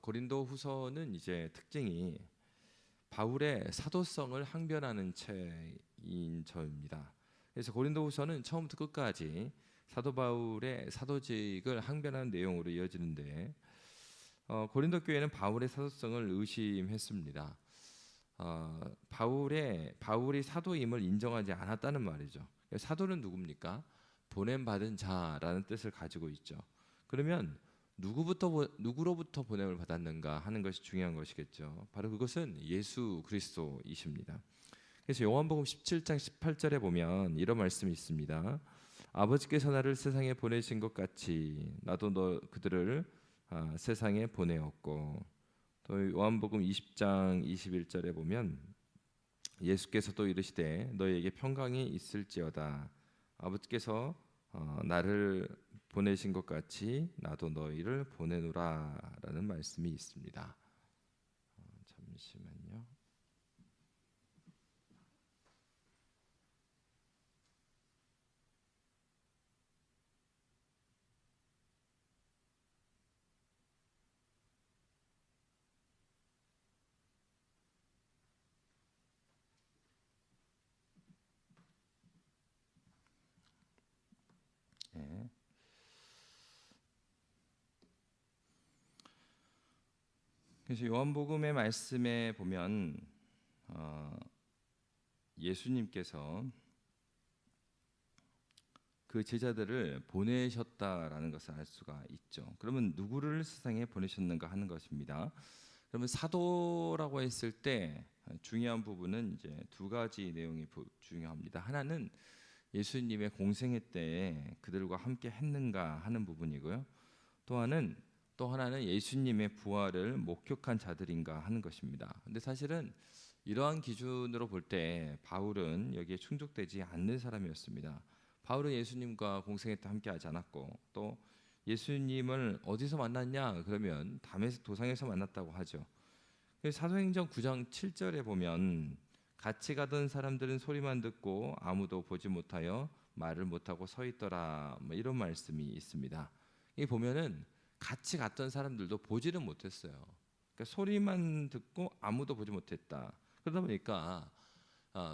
고린도 후서는 이제 특징이 바울의 사도성을 항변하는 책인 점입니다. 그래서 고린도 후서는 처음부터 끝까지 사도 바울의 사도직을 항변하는 내용으로 이어지는데 고린도 교회는 바울의 사도성을 의심했습니다. 바울이 사도임을 인정하지 않았다는 말이죠. 사도는 누굽니까? 보냄 받은 자라는 뜻을 가지고 있죠. 그러면 누구로부터 보냄을 받았는가 하는 것이 중요한 것이겠죠. 바로 그것은 예수 그리스도이십니다. 그래서 요한복음 17장 18절에 보면 이런 말씀이 있습니다. 아버지께서 나를 세상에 보내신 것 같이 나도 그들을 세상에 보내었고, 또 요한복음 20장 21절에 보면 예수께서도 이르시되 너희에게 평강이 있을지어다. 아버지께서 나를 보내신 것 같이 나도 너희를 보내노라라는 말씀이 있습니다. 잠시만요. 네. 그래서 요한복음의 말씀에 보면 예수님께서 그 제자들을 보내셨다라는 것을 알 수가 있죠. 그러면 누구를 세상에 보내셨는가 하는 것입니다. 그러면 사도라고 했을 때 중요한 부분은 이제 두 가지 내용이 중요합니다. 하나는 예수님의 공생애 때에 그들과 함께 했는가 하는 부분이고요. 또 하나는 예수님의 부활을 목격한 자들인가 하는 것입니다. 근데 사실은 이러한 기준으로 볼 때 바울은 여기에 충족되지 않는 사람이었습니다. 바울은 예수님과 공생애 때 함께 하지 않았고, 또 예수님을 어디서 만났냐 그러면 담에색 도상에서 만났다고 하죠. 사도행전 9장 7절에 보면 같이 가던 사람들은 소리만 듣고 아무도 보지 못하여 말을 못하고 서 있더라, 뭐 이런 말씀이 있습니다. 이 보면은 같이 갔던 사람들도 보지는 못했어요. 그러니까 소리만 듣고 아무도 보지 못했다. 그러다 보니까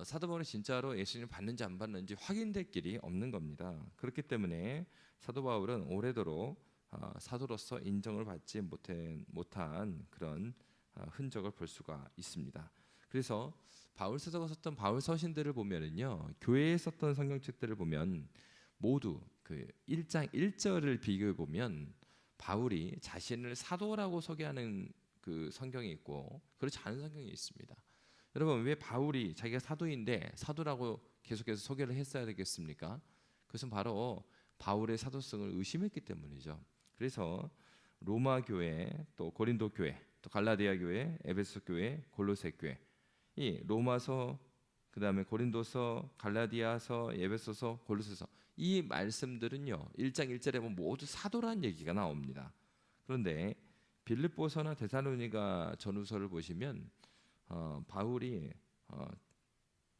사도 바울이 진짜로 예수님을 받는지 안 받는지 확인될 길이 없는 겁니다. 그렇기 때문에 사도 바울은 오래도록 사도로서 인정을 받지 못한 그런 흔적을 볼 수가 있습니다. 그래서 바울 사도가 썼던 바울 서신들을 보면은요, 교회에 썼던 성경책들을 보면 모두 그 1장 1절을 비교해 보면 바울이 자신을 사도라고 소개하는 그 성경이 있고 그렇지 않은 성경이 있습니다. 여러분, 왜 바울이 자기가 사도인데 사도라고 계속해서 소개를 했어야 되겠습니까? 그것은 바로 바울의 사도성을 의심했기 때문이죠. 그래서 로마 교회, 또 고린도 교회, 또 갈라디아 교회, 에베소 교회, 골로새 교회, 이 로마서, 그 다음에 고린도서, 갈라디아서, 에베소서, 골로새서, 이 말씀들은요 1장 1절에 보면 모두 사도라는 얘기가 나옵니다. 그런데 빌립보서나 데살로니가 전후서를 보시면 바울이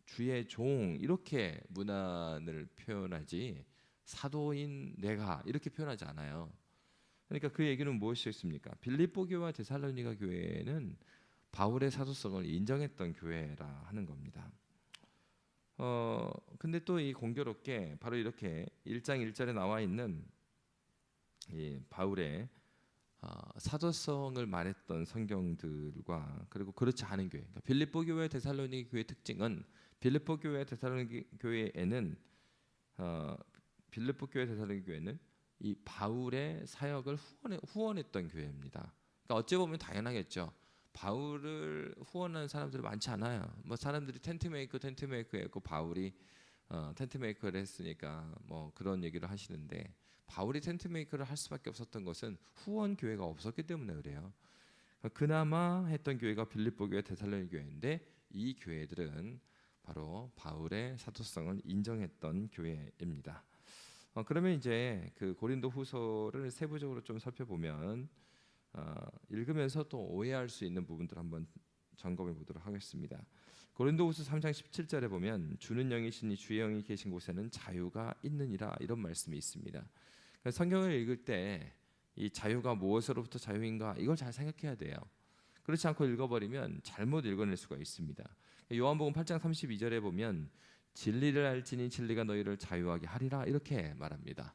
주의 종 이렇게 문안을 표현하지 사도인 내가 이렇게 표현하지 않아요. 그러니까 그 얘기는 무엇이겠습니까? 빌립보 교회와 데살로니가 교회는 바울의 사도성을 인정했던 교회라 하는 겁니다. 근데 또 이 공교롭게 바로 이렇게 1장 1절에 나와 있는 이 바울의 사도성을 말했던 성경들과 그리고 그렇지 않은 교회, 그러니까 빌립보 교회, 데살로니가 교회의 특징은 빌립보 교회, 데살로니가 교회에는 빌립보 교회, 데살로니가 교회는 이 바울의 사역을 후원했던 교회입니다. 그러니까 어찌 보면 당연하겠죠. 바울을 후원하는 사람들이 많지 않아요. 뭐 사람들이 텐트 메이커 했고 바울이 텐트 메이커를 했으니까 뭐 그런 얘기를 하시는데, 바울이 텐트 메이커를 할 수밖에 없었던 것은 후원 교회가 없었기 때문에 그래요. 그나마 했던 교회가 빌립보 교회, 데살로니가 교회인데 이 교회들은 바로 바울의 사도성을 인정했던 교회입니다. 그러면 이제 그 고린도 후서를 세부적으로 좀 살펴보면 읽으면서 또 오해할 수 있는 부분들 한번 점검해 보도록 하겠습니다. 고린도후서 3장 17절에 보면 주는 영이시니 주의 영이 계신 곳에는 자유가 있느니라, 이런 말씀이 있습니다. 성경을 읽을 때 이 자유가 무엇으로부터 자유인가 이걸 잘 생각해야 돼요. 그렇지 않고 읽어버리면 잘못 읽어낼 수가 있습니다. 요한복음 8장 32절에 보면 진리를 알지니 진리가 너희를 자유하게 하리라 이렇게 말합니다.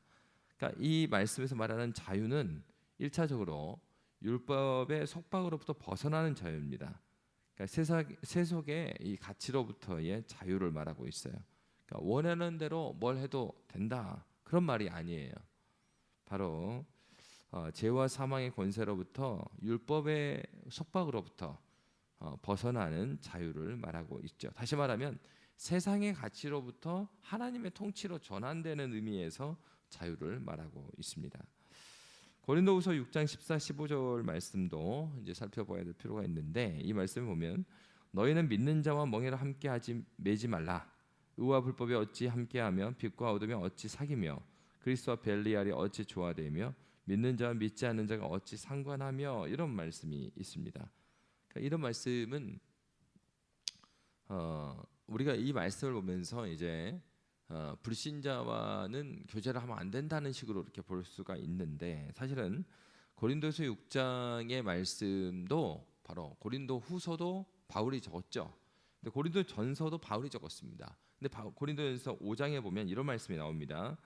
그러니까 이 말씀에서 말하는 자유는 1차적으로 율법의 속박으로부터 벗어나는 자유입니다. 그러니까 세속의 이 가치로부터의 자유를 말하고 있어요. 그러니까 원하는 대로 뭘 해도 된다 그런 말이 아니에요. 바로 죄와 사망의 권세로부터 율법의 속박으로부터 벗어나는 자유를 말하고 있죠. 다시 말하면 세상의 가치로부터 하나님의 통치로 전환되는 의미에서 자유를 말하고 있습니다. 고린도후서 6장 14, 15절 말씀도 이제 살펴봐야 될 필요가 있는데 이 말씀을 보면 너희는 믿는 자와 멍에를 함께 매지 말라. 의와 불법이 어찌 함께하며 빛과 어둠이 어찌 사귀며 그리스도와 벨리알이 어찌 조화되며 믿는 자와 믿지 않는 자가 어찌 상관하며 이런 말씀이 있습니다. 그러니까 이런 말씀은 우리가 이 말씀을 보면서 이제 불신자와는 교제를 하면 안 된다는 식으로 이렇게 볼 수가 있는데 사실은 고린도서 6장의 말씀도 바로 고린도후서도 바울이 적었죠. 근데 고린도전서도 바울이 적었습니다. 근데 고린도전서 5장에 보면 이런 말씀이 나옵니다.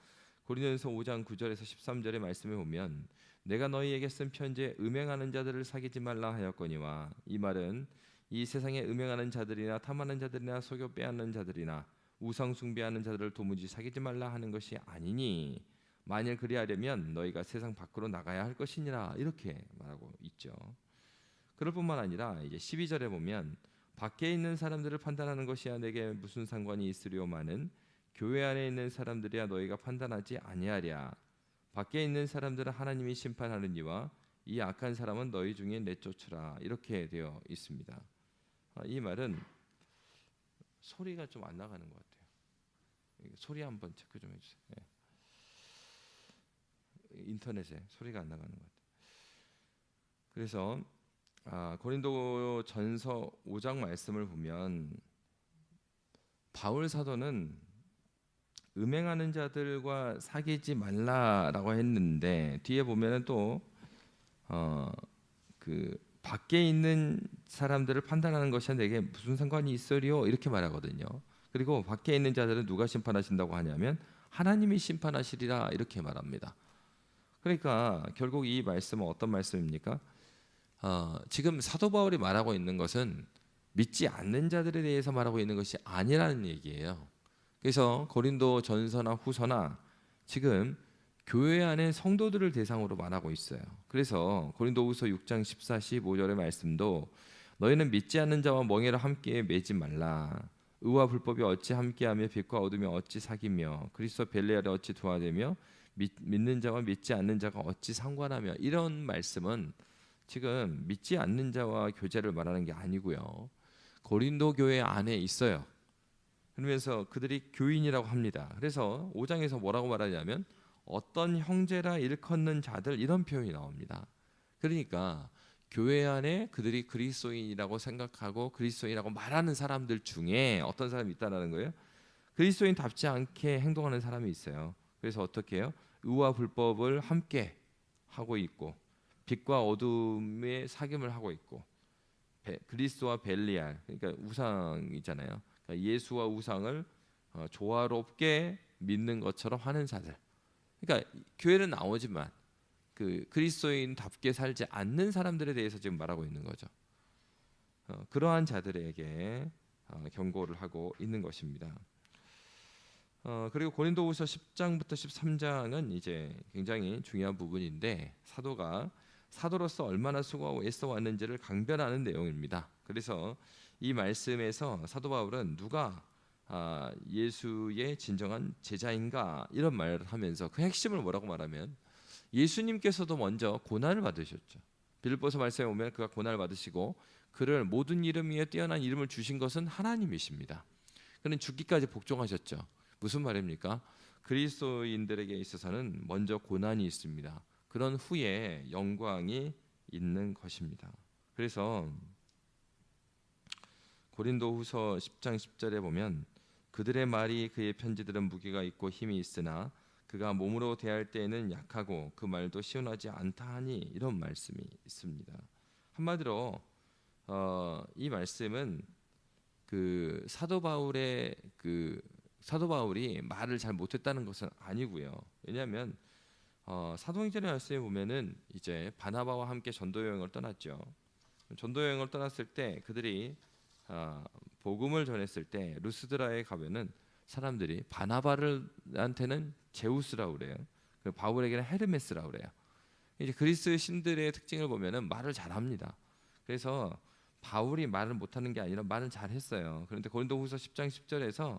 고린도전서 5장 9절에서 13절의 말씀에 보면 내가 너희에게 쓴 편지에 음행하는 자들을 사귀지 말라 하였거니와 이 말은 이 세상에 음행하는 자들이나 탐하는 자들이나 속여 빼앗는 자들이나 우상 숭배하는 자들을 도무지 사귀지 말라 하는 것이 아니니 만일 그리하려면 너희가 세상 밖으로 나가야 할 것이니라 이렇게 말하고 있죠. 그럴 뿐만 아니라 이제 12절에 보면 밖에 있는 사람들을 판단하는 것이야 내게 무슨 상관이 있으리오마는 교회 안에 있는 사람들이야 너희가 판단하지 아니하랴. 밖에 있는 사람들은 하나님이 심판하느니와 이 악한 사람은 너희 중에 내쫓으라 이렇게 되어 있습니다. 이 말은 소리가 좀 안 나가는 것 같아요. 소리 한번 체크 좀 해주세요. 인터넷에 소리가 안 나가는 것 같아요. 그래서 고린도전서 5장 말씀을 보면 바울 사도는 음행하는 자들과 사귀지 말라라고 했는데 뒤에 보면은 또 그 밖에 있는 사람들을 판단하는 것이 내게 무슨 상관이 있으리요 이렇게 말하거든요. 그리고 밖에 있는 자들은 누가 심판하신다고 하냐면 하나님이 심판하시리라 이렇게 말합니다. 그러니까 결국 이 말씀은 어떤 말씀입니까? 지금 사도 바울이 말하고 있는 것은 믿지 않는 자들에 대해서 말하고 있는 것이 아니라는 얘기예요. 그래서 고린도 전서나 후서나 지금 교회 안에 성도들을 대상으로 말하고 있어요. 그래서 고린도후서 6장 14, 15절의 말씀도 너희는 믿지 않는 자와 멍에를 함께 매지 말라. 의와 불법이 어찌 함께하며 빛과 어둠이 어찌 사귀며 그리스도 벨리알이 어찌 도화되며 믿는 자와 믿지 않는 자가 어찌 상관하며 이런 말씀은 지금 믿지 않는 자와 교제를 말하는 게 아니고요. 고린도 교회 안에 있어요. 그러면서 그들이 교인이라고 합니다. 그래서 5장에서 뭐라고 말하냐면 어떤 형제라 일컫는 자들 이런 표현이 나옵니다. 그러니까 교회 안에 그들이 그리스도인이라고 생각하고 그리스도인이라고 말하는 사람들 중에 어떤 사람이 있다는 거예요. 그리스도인답지 않게 행동하는 사람이 있어요. 그래서 어떻게 해요? 의와 불법을 함께 하고 있고 빛과 어둠의 사귐을 하고 있고 그리스도와 벨리알 그러니까 우상이잖아요. 그러니까 예수와 우상을 조화롭게 믿는 것처럼 하는 자들. 그러니까 교회는 나오지만 그 그리스도인답게 살지 않는 사람들에 대해서 지금 말하고 있는 거죠. 그러한 자들에게 경고를 하고 있는 것입니다. 그리고 고린도후서 10장부터 13장은 이제 굉장히 중요한 부분인데 사도가 사도로서 얼마나 수고하고 애써 왔는지를 강변하는 내용입니다. 그래서 이 말씀에서 사도 바울은 누가 예수의 진정한 제자인가 이런 말을 하면서 그 핵심을 뭐라고 말하면 예수님께서도 먼저 고난을 받으셨죠. 빌립보서 말씀에 보면 그가 고난을 받으시고 그를 모든 이름 위에 뛰어난 이름을 주신 것은 하나님이십니다. 그는 죽기까지 복종하셨죠. 무슨 말입니까? 그리스도인들에게 있어서는 먼저 고난이 있습니다. 그런 후에 영광이 있는 것입니다. 그래서 고린도후서 10장 10절에 보면 그들의 말이 그의 편지들은 무게가 있고 힘이 있으나 그가 몸으로 대할 때에는 약하고 그 말도 시원하지 않다 하니 이런 말씀이 있습니다. 한마디로 이 말씀은 그 사도 바울이 말을 잘 못했다는 것은 아니고요. 왜냐하면 사도행전의 말씀에 보면은 이제 바나바와 함께 전도 여행을 떠났죠. 전도 여행을 떠났을 때 그들이 복음을 전했을 때 루스드라에 가면은 사람들이 바나바한테는 제우스라고 그래요. 그리고 바울에게는 헤르메스라고 그래요. 이제 그리스 신들의 특징을 보면은 말을 잘합니다. 그래서 바울이 말을 못하는 게 아니라 말을 잘했어요. 그런데 고린도후서 10장 10절에서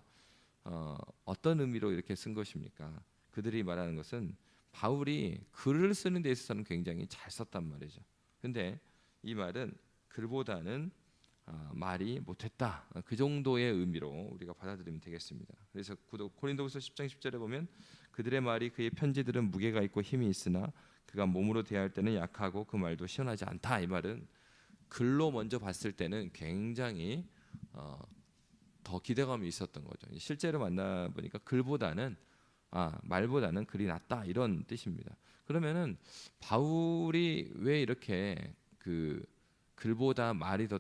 어떤 의미로 이렇게 쓴 것입니까? 그들이 말하는 것은 바울이 글을 쓰는 데 있어서는 굉장히 잘 썼단 말이죠. 근데 이 말은 글보다는 말이 못했다, 그 정도의 의미로 우리가 받아들이면 되겠습니다. 그래서 고린도후서 10장 10절에 보면 그들의 말이 그의 편지들은 무게가 있고 힘이 있으나 그가 몸으로 대할 때는 약하고 그 말도 시원하지 않다. 이 말은 글로 먼저 봤을 때는 굉장히 더 기대감이 있었던 거죠. 실제로 만나보니까 말보다는 글이 낫다, 이런 뜻입니다. 그러면은 바울이 왜 이렇게 글보다 말이 더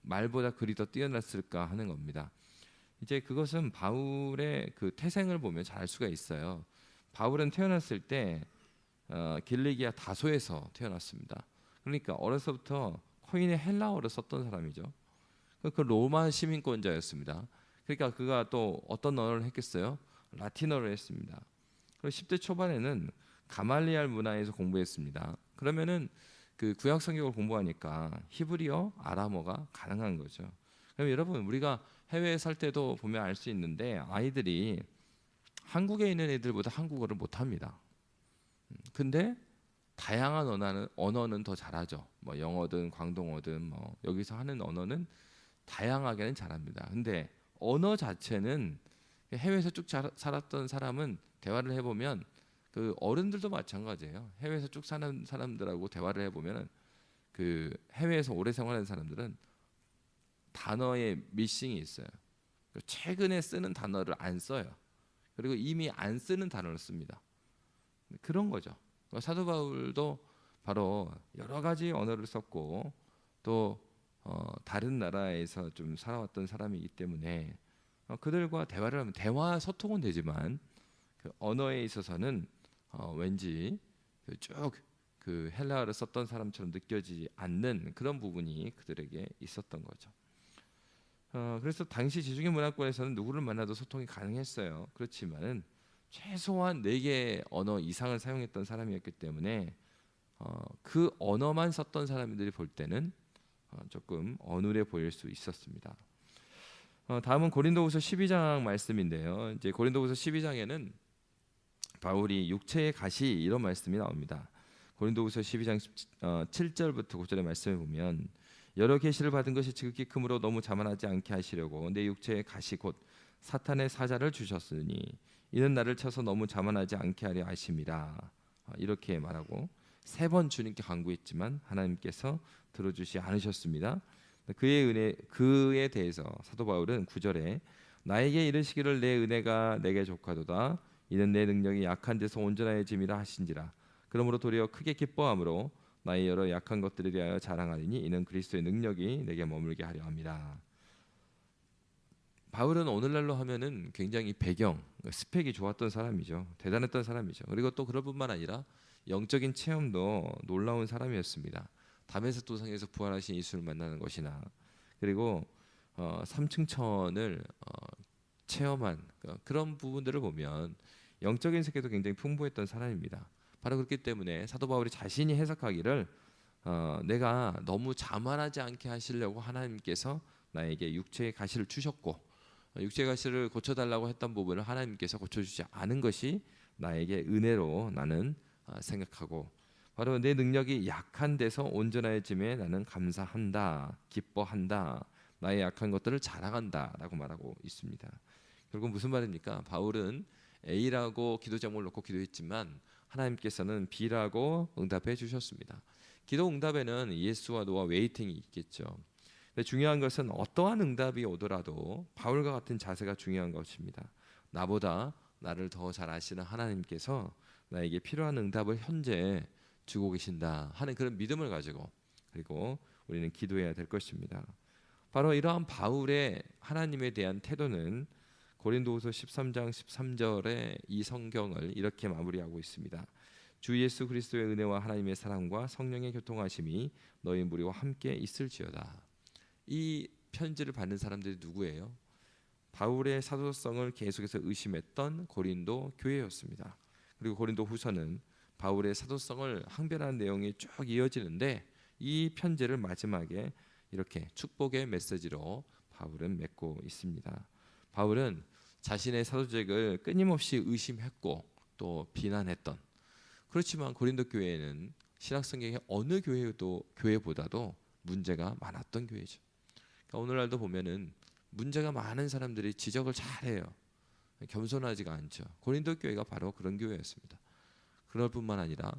말보다 글이 더 뛰어났을까 하는 겁니다. 이제 그것은 바울의 그 태생을 보면 잘 알 수가 있어요. 바울은 태어났을 때 길리기아 다소에서 태어났습니다. 그러니까 어려서부터 코인의 헬라어를 썼던 사람이죠. 그 로마 시민권자였습니다. 그러니까 그가 또 어떤 언어를 했겠어요? 라틴어를 했습니다. 그리고 10대 초반에는 가말리알 문화에서 공부했습니다. 그러면은 그 구약 성경을 공부하니까 히브리어, 아람어가 가능한 거죠. 그럼 여러분, 우리가 해외에 살 때도 보면 알 수 있는데 아이들이 한국에 있는 애들보다 한국어를 못합니다. 근데 다양한 언어는 더 잘하죠. 뭐 영어든 광동어든 뭐 여기서 하는 언어는 다양하게는 잘합니다. 근데 언어 자체는 해외에서 쭉 살았던 사람은 대화를 해보면 그 어른들도 마찬가지예요. 해외에서 쭉 사는 사람들하고 대화를 해보면 그 해외에서 오래 생활하는 사람들은 단어에 미싱이 있어요. 최근에 쓰는 단어를 안 써요. 그리고 이미 안 쓰는 단어를 씁니다. 그런 거죠. 사도 바울도 바로 여러 가지 언어를 썼고 또 다른 나라에서 좀 살아왔던 사람이기 때문에 그들과 대화를 하면 소통은 되지만 그 언어에 있어서는 왠지 쭉 그 헬라어를 썼던 사람처럼 느껴지지 않는 그런 부분이 그들에게 있었던 거죠. 그래서 당시 지중해 문화권에서는 누구를 만나도 소통이 가능했어요. 그렇지만은 최소한 4개의 언어 이상을 사용했던 사람이었기 때문에 그 언어만 썼던 사람들이 볼 때는 조금 어눌해 보일 수 있었습니다. 다음은 고린도후서 12장 말씀인데요. 이제 고린도후서 12장에는 바울이 육체의 가시, 이런 말씀이 나옵니다. 고린도후서 12장 7절부터 9절의 말씀을 보면 여러 계시를 받은 것이 지극히 크므로 너무 자만하지 않게 하시려고 내 육체의 가시 곧 사탄의 사자를 주셨으니 이는 나를 쳐서 너무 자만하지 않게 하려 하심이라. 이렇게 말하고 3번 주님께 간구했지만 하나님께서 들어주시 않으셨습니다. 그에 대해서 사도 바울은 9절에 나에게 이르시기를 내 은혜가 내게 족하도다. 이는 내 능력이 약한 데서 온전해짐이라 하신지라. 그러므로 도리어 크게 기뻐함으로 나의 여러 약한 것들에 대하여 자랑하리니 이는 그리스도의 능력이 내게 머물게 하려 함이라. 바울은 오늘날로 하면은 굉장히 스펙이 좋았던 사람이죠. 대단했던 사람이죠. 그리고 또 그럴 뿐만 아니라 영적인 체험도 놀라운 사람이었습니다. 다메섹 도상에서 부활하신 예수를 만나는 것이나 그리고 3층 천을 체험한 그런 부분들을 보면 영적인 세계도 굉장히 풍부했던 사람입니다. 바로 그렇기 때문에 사도 바울이 자신이 해석하기를 내가 너무 자만하지 않게 하시려고 하나님께서 나에게 육체의 가시를 주셨고 육체의 가시를 고쳐달라고 했던 부분을 하나님께서 고쳐주지 않은 것이 나에게 은혜로 나는 생각하고 바로 내 능력이 약한 데서 온전해짐에 나는 감사한다, 기뻐한다, 나의 약한 것들을 자랑한다 라고 말하고 있습니다. 결국 무슨 말입니까? 바울은 A라고 기도 제목을 놓고 기도했지만 하나님께서는 B라고 응답해 주셨습니다. 기도 응답에는 예스와 노와 웨이팅이 있겠죠. 근데 중요한 것은 어떠한 응답이 오더라도 바울과 같은 자세가 중요한 것입니다. 나보다 나를 더 잘 아시는 하나님께서 나에게 필요한 응답을 현재 주고 계신다 하는 그런 믿음을 가지고 그리고 우리는 기도해야 될 것입니다. 바로 이러한 바울의 하나님에 대한 태도는 고린도후서 13장 13절에 이 성경을 이렇게 마무리하고 있습니다. 주 예수 그리스도의 은혜와 하나님의 사랑과 성령의 교통하심이 너희 무리와 함께 있을지어다. 이 편지를 받는 사람들이 누구예요? 바울의 사도성을 계속해서 의심했던 고린도 교회였습니다. 그리고 고린도 후서는 바울의 사도성을 항변하는 내용이 쭉 이어지는데 이 편지를 마지막에 이렇게 축복의 메시지로 바울은 맺고 있습니다. 바울은 자신의 사도직을 끊임없이 의심했고 또 비난했던, 그렇지만 고린도 교회는 신약성경의 어느 교회보다도 문제가 많았던 교회죠. 그러니까 오늘날도 보면은 문제가 많은 사람들이 지적을 잘해요. 겸손하지가 않죠. 고린도 교회가 바로 그런 교회였습니다. 그럴 뿐만 아니라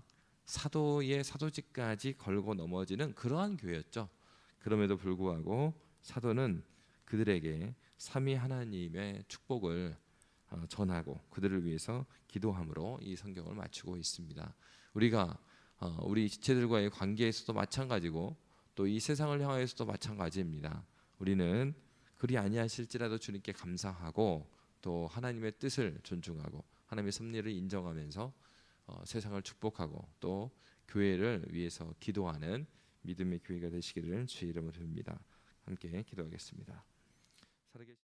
사도의 사도직까지 걸고 넘어지는 그러한 교회였죠. 그럼에도 불구하고 사도는 그들에게 삼위 하나님의 축복을 전하고 그들을 위해서 기도함으로 이 성경을 마치고 있습니다. 우리가 우리 지체들과의 관계에서도 마찬가지고 또 이 세상을 향하여서도 마찬가지입니다. 우리는 그리 아니하실지라도 주님께 감사하고 또 하나님의 뜻을 존중하고 하나님의 섭리를 인정하면서 세상을 축복하고 또 교회를 위해서 기도하는 믿음의 교회가 되시기를 주의 이름으로 빕니다. 함께 기도하겠습니다.